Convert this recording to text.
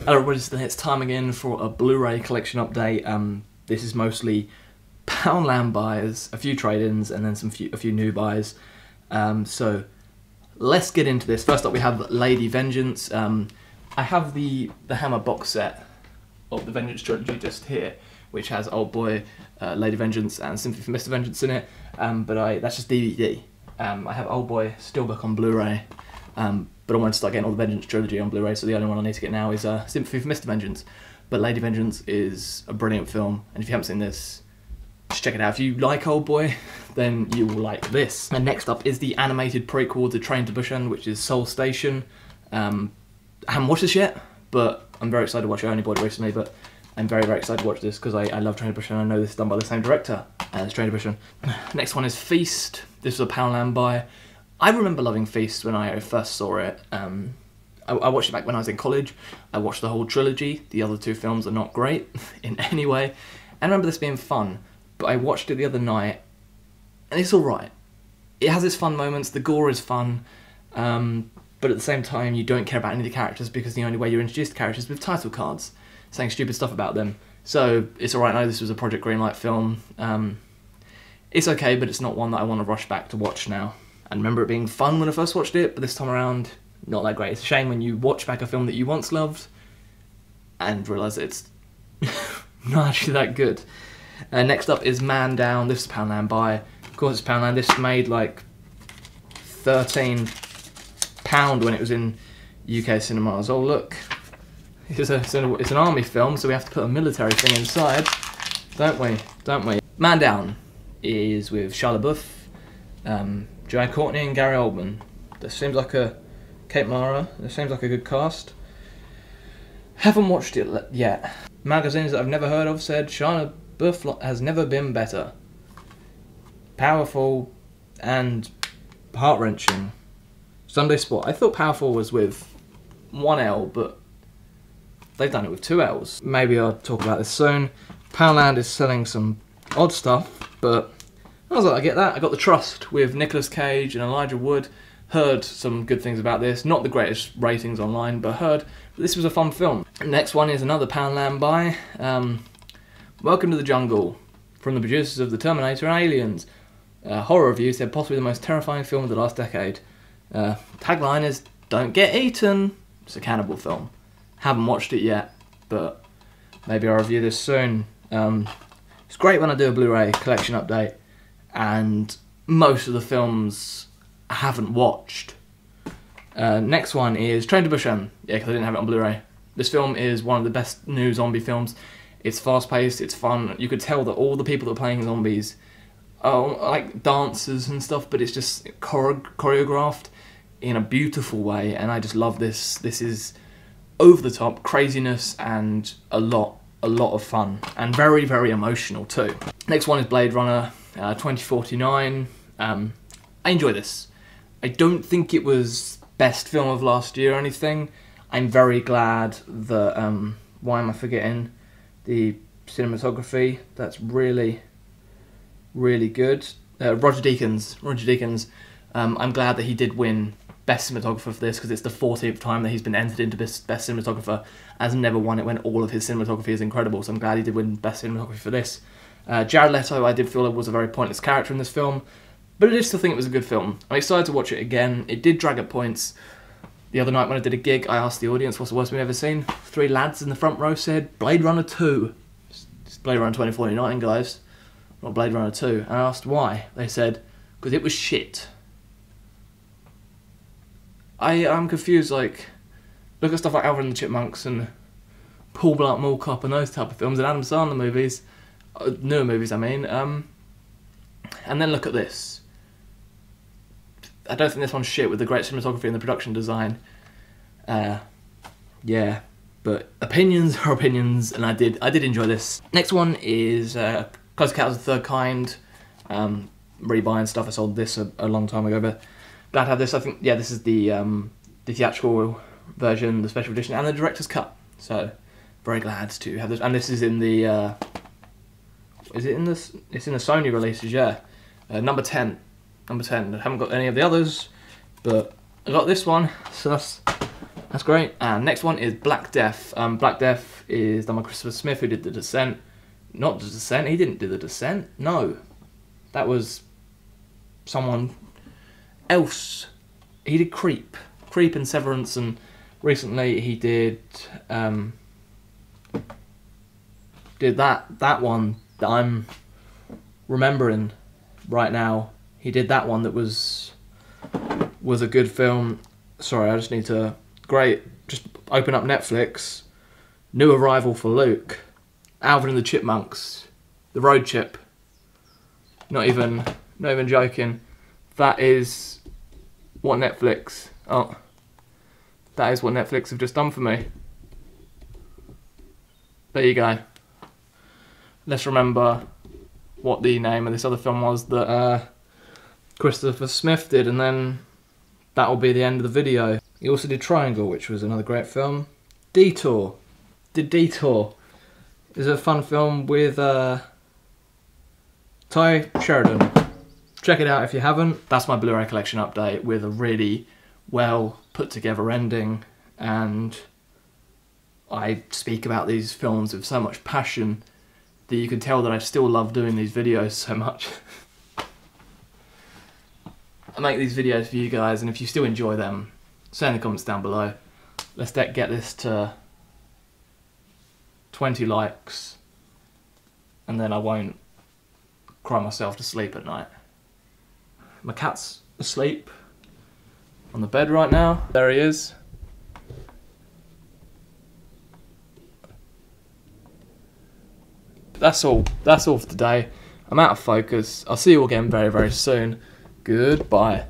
Hello everybody, it's time again for a Blu-ray collection update. This is mostly Poundland buys, a few trade-ins, and then a few new buys. So let's get into this. First up we have Lady Vengeance. I have the Hammer box set of the Vengeance trilogy just here, which has Old Boy, Lady Vengeance, and Sympathy for Mr. Vengeance in it. But that's just DVD. I have Old Boy Steelbook on Blu-ray. But I want to start getting all the Vengeance trilogy on Blu-ray, so the only one I need to get now is Sympathy for Mr. Vengeance. But Lady Vengeance is a brilliant film, and if you haven't seen this, just check it out. If you like Old Boy, then you will like this. And next up is the animated prequel to Train to Busan, which is Seoul Station. I haven't watched this yet, but I'm very excited to watch it. I only bought it recently, but I'm very, very excited to watch this because I love Train to Busan. I know this is done by the same director as Train to Busan. Next one is Feast. This is a Poundland buy. I remember loving Feast when I first saw it. I watched it back when I was in college. I watched the whole trilogy. The other two films are not great in any way. I remember this being fun, but I watched it the other night, and it's alright. It has its fun moments, the gore is fun, but at the same time you don't care about any of the characters because the only way you're introduced to characters is with title cards, saying stupid stuff about them. So it's alright. I know this was a Project Greenlight film. It's okay, but it's not one that I want to rush back to watch now. I remember it being fun when I first watched it, but this time around, not that great. It's a shame when you watch back a film that you once loved and realise that it's not actually that good. Next up is Man Down. This is Poundland buy. Of course it's Poundland. This made like £13 when it was in UK cinemas. Oh look, it's an army film, so we have to put a military thing inside, don't we? Man Down is with Shia LaBeouf, Joanne Courtney and Gary Oldman. This seems like Kate Mara. This seems like a good cast. Haven't watched it yet. Magazines that I've never heard of said Shia LaBeouf has never been better. Powerful and heart-wrenching. Sunday Sport. I thought Powerful was with one L, but they've done it with two L's. Maybe I'll talk about this soon. Poundland is selling some odd stuff, but I was like, I get that. I got The Trust with Nicolas Cage and Elijah Wood. Heard some good things about this. Not the greatest ratings online, but heard this was a fun film. Next one is another Poundland buy. Welcome to the Jungle, from the producers of The Terminator and Aliens. Horror review said possibly the most terrifying film of the last decade. Tagline is, don't get eaten. It's a cannibal film. Haven't watched it yet, but maybe I'll review this soon. It's great when I do a Blu-ray collection update, and most of the films I haven't watched. Next one is Train to Busan. Yeah, because I didn't have it on Blu-ray. This film is one of the best new zombie films. It's fast-paced, it's fun. You could tell that all the people that are playing zombies are like dancers and stuff, but it's just choreographed in a beautiful way, and I just love this. This is over-the-top craziness and a lot of fun, and very, very emotional too. Next one is Blade Runner 2049. I enjoy this. I don't think it was best film of last year or anything. I'm very glad that, why am I forgetting the cinematography? That's really, really good. Roger Deakins. I'm glad that he did win Best Cinematographer for this, because it's the 14th time that he's been entered into Best Cinematographer. Has never won it when all of his cinematography is incredible, so I'm glad he did win Best Cinematography for this. Jared Leto, I did feel it was a very pointless character in this film, but I did still think it was a good film. I'm excited to watch it again. It did drag at points. The other night when I did a gig, I asked the audience what's the worst we've ever seen. 3 lads in the front row said, Blade Runner 2. It's Blade Runner 2049, guys, not Blade Runner 2. And I asked why. They said, because it was shit. I'm confused, like, look at stuff like Alvin and the Chipmunks and Paul Blart Mall Cop and those type of films, and Adam Sandler movies, newer movies I mean, and then look at this. I don't think this one's shit with the great cinematography and the production design. Yeah, but opinions are opinions, and I did enjoy this. Next one is Close Encounters of the Third Kind. Rebuying stuff. I sold this a long time ago, but glad to have this. I think, yeah, this is the theatrical version, the special edition, and the director's cut. So very glad to have this. And this is in the is it in this? It's in the Sony releases, yeah. Number 10. I haven't got any of the others, but I got this one, so that's That's great. And next one is Black Death. Black Death is done by Christopher Smith, who did The Descent. Not The Descent, he didn't do The Descent. No. That was someone else. He did Creep and Severance, and recently he did that one that I'm remembering right now. He did that one that was a good film. Sorry, I just need to... Great, just open up Netflix. New arrival for Luke. Alvin and the Chipmunks. The Road Chip. Not even joking. That is what Netflix... Oh. That is what Netflix have just done for me. There you go. Let's remember what the name of this other film was that Christopher Smith did, and then that'll be the end of the video. He also did Triangle, which was another great film. Detour. Did Detour. It's a fun film with Ty Sheridan. Check it out if you haven't. That's my Blu-ray collection update with a really well put together ending, and I speak about these films with so much passion that you can tell that I still love doing these videos so much. I make these videos for you guys, and if you still enjoy them, say in the comments down below. Let's get this to 20 likes, and then I won't cry myself to sleep at night. My cat's asleep on the bed right now. There he is. That's all for today. I'm out of focus. I'll see you all again very, very soon. Goodbye.